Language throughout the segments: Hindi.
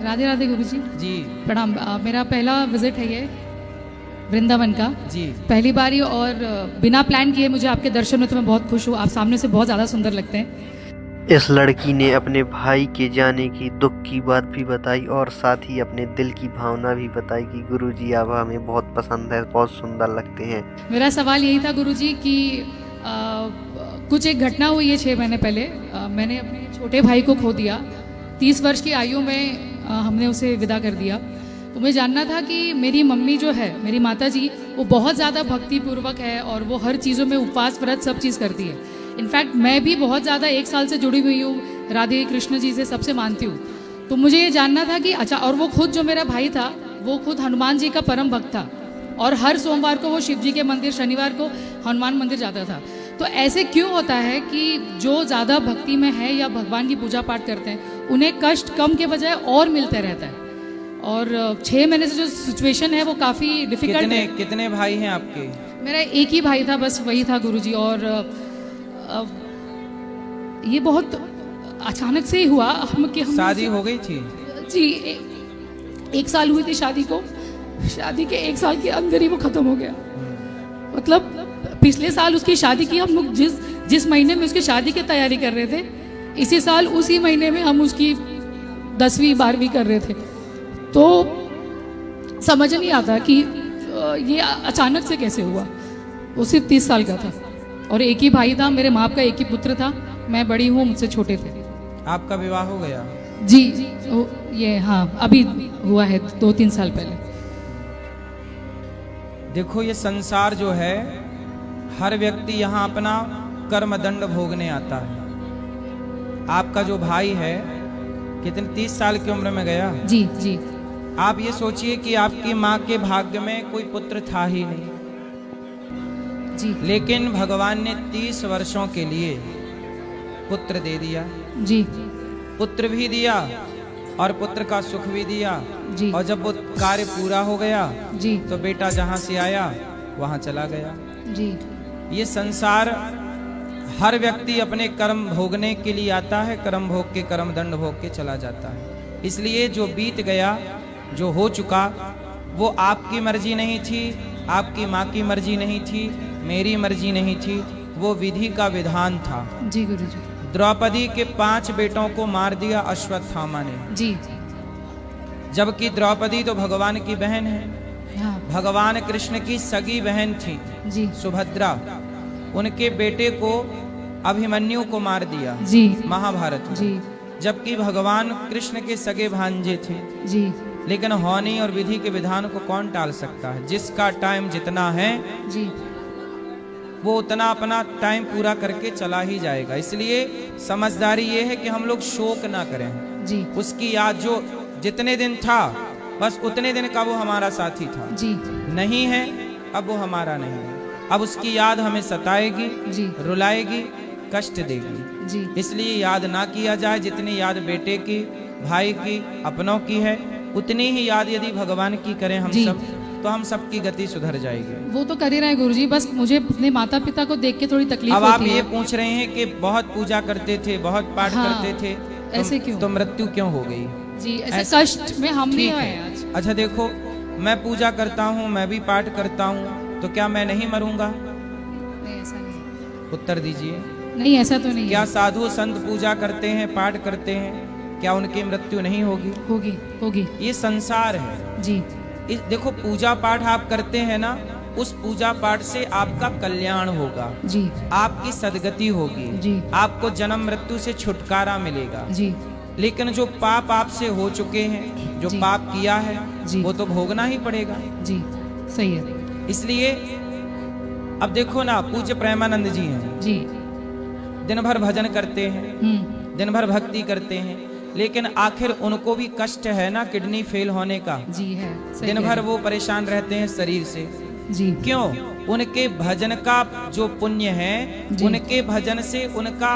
राधे राधे गुरुजी। जी प्रणाम। मेरा पहला विजिट है ये वृंदावन का जी। पहली बारी, और बिना प्लान किए मुझे आपके दर्शन में तो मैं बहुत खुश हूँ। आप सामने से बहुत ज़्यादा सुंदर लगते हैं। इस लड़की ने अपने भाई के जाने की दुख की बात भी बताई और साथ ही अपने दिल की भावना भी बताई कि गुरुजी आप हमें बहुत पसंद है, बहुत सुंदर लगते हैं। मेरा सवाल यही था गुरुजी कि कुछ एक घटना हुई है 6 महीने पहले। मैंने अपने छोटे भाई को खो दिया। 30 वर्ष की आयु में हमने उसे विदा कर दिया। तो मुझे जानना था कि मेरी मम्मी जो है, मेरी माता जी, वो बहुत ज़्यादा भक्तिपूर्वक है और वो हर चीज़ों में उपवास व्रत सब चीज़ करती है। इनफैक्ट मैं भी बहुत ज़्यादा 1 साल से जुड़ी हुई हूँ राधे कृष्ण जी से, सबसे मानती हूँ। तो मुझे ये जानना था कि अच्छा, और वो खुद जो मेरा भाई था वो खुद हनुमान जी का परम भक्त था और हर सोमवार को वो शिव जी के मंदिर, शनिवार को हनुमान मंदिर जाता था। तो ऐसे क्यों होता है कि जो ज़्यादा भक्ति में है या भगवान की पूजा पाठ करते हैं उन्हें कष्ट कम के बजाय और मिलते रहता है? और 6 महीने से जो सिचुएशन है वो काफ़ी डिफिकल्ट है। कितने भाई हैं आपके? मेरा एक ही भाई था, बस वही था गुरुजी। और ये बहुत अचानक से ही हुआ। हम शादी हो गई थी? जी, 1 साल हुई थी शादी को। शादी के 1 साल के अंदर ही वो खत्म हो गया। मतलब पिछले साल उसकी शादी की, हम लोग जिस महीने में उसकी शादी की तैयारी कर रहे थे, इसी साल उसी महीने में हम उसकी 10वीं 12वीं कर रहे थे। तो समझ नहीं आता कि ये अचानक से कैसे हुआ। वो सिर्फ 30 साल का था और एक ही भाई था। मेरे माँ का एक ही पुत्र था। मैं बड़ी हूँ, मुझसे छोटे थे। आपका विवाह हो गया? जी, ये हाँ अभी हुआ है 2-3 साल पहले। देखो, ये संसार जो है, हर व्यक्ति यहाँ अपना कर्म दंड भोगने आता है। आपका जो भाई है कितने 30 साल की उम्र में गया? जी जी। आप ये सोचिए कि आपकी माँ के भाग्य में कोई पुत्र था ही नहीं जी, लेकिन भगवान ने 30 वर्षों के लिए पुत्र दे दिया। जी, पुत्र भी दिया और पुत्र का सुख भी दिया जी। और जब वो कार्य पूरा हो गया जी, तो बेटा जहां से आया वहां चला गया। जी, ये संसार, हर व्यक्ति अपने कर्म भोगने के लिए आता है, कर्म भोग के, कर्म दंड भोग के चला जाता है। इसलिए जो बीत गया, जो हो चुका, वो आपकी मर्जी नहीं थी, आपकी माँ की मर्जी नहीं थी, मेरी मर्जी नहीं थी, वो विधि का विधान था। जी गुरुजी। द्रौपदी के 5 बेटों को मार दिया अश्वत्थामा ने। जी, जबकि द्रौपदी तो भगवान की बहन है, हाँ, भगवान कृष्ण की सगी बहन थी जी, सुभद्रा। उनके बेटे को, अभिमन्यु को मार दिया जी, महाभारत में। जी, जबकि भगवान कृष्ण के सगे भांजे थे। जी, लेकिन होनी और विधि के विधान को कौन टाल सकता है? जिसका टाइम जितना है जी, वो उतना अपना टाइम पूरा करके चला ही जाएगा। इसलिए समझदारी ये है कि हम लोग शोक ना करें। जी, उसकी याद जो जितने दिन था, बस उतने दिन का वो हमारा साथी था। जी, नहीं है, अब वो हमारा नहीं है। अब उसकी याद हमें सताएगी, जी, रुलाएगी, कष्ट देगी। जी, इसलिए याद ना किया जाए। जितनी याद बेटे की, भाई की, अपनों की है, उतनी ही याद यदि भगवान की करें हम सब, तो हम सबकी गति सुधर जाएगी। वो तो कर ही रहे हैं गुरुजी। बस मुझे अपने माता पिता को देख के थोड़ी तकलीफ अब होती आप है। ये पूछ रहे हैं कि बहुत पूजा करते थे, बहुत पाठ हाँ, करते थे, ऐसे क्यों? तो मृत्यु क्यों हो गई? जी, ऐसे कष्ट में हम भी ठीक हैं है। आज। अच्छा देखो, मैं पूजा करता हूँ, मैं भी पाठ करता हूँ, तो क्या मैं नहीं मरूंगा? नहीं, ऐसा नहीं। उत्तर दीजिए। नहीं, ऐसा तो नहीं क्या है। साधु संत पूजा करते हैं, पाठ करते हैं, क्या उनकी मृत्यु नहीं होगी? होगी, होगी। ये संसार है। जी, देखो, पूजा पाठ आप करते हैं ना, उस पूजा पाठ से आपका कल्याण होगा, जी, आपकी सदगति होगी, जी, आपको जन्म मृत्यु से छुटकारा मिलेगा। जी, लेकिन जो पाप आपसे हो चुके हैं, जो जी, पाप किया है, जी, वो तो भोगना ही पड़ेगा। जी, सही है। इसलिए अब देखो ना, पूज्य प्रेमानंद जी हैं, जी, दिन भर भजन करते हैं, दिन भर भक्ति करते हैं, लेकिन आखिर उनको भी कष्ट है ना किडनी फेल होने का। जी है, सही दिन है। भर वो परेशान रहते हैं शरीर से। जी, क्यों? उनके भजन का जो पुण्य है, जी, उनके भजन से उनका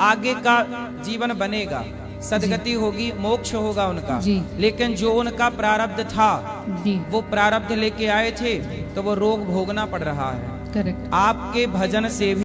आगे का जीवन बनेगा, सदगति होगी, मोक्ष होगा उनका। जी, लेकिन जो उनका प्रारब्ध था, जी, वो प्रारब्ध लेके आए थे, तो वो रोग भोगना पड़ रहा है। करेक्ट। आपके भजन से भी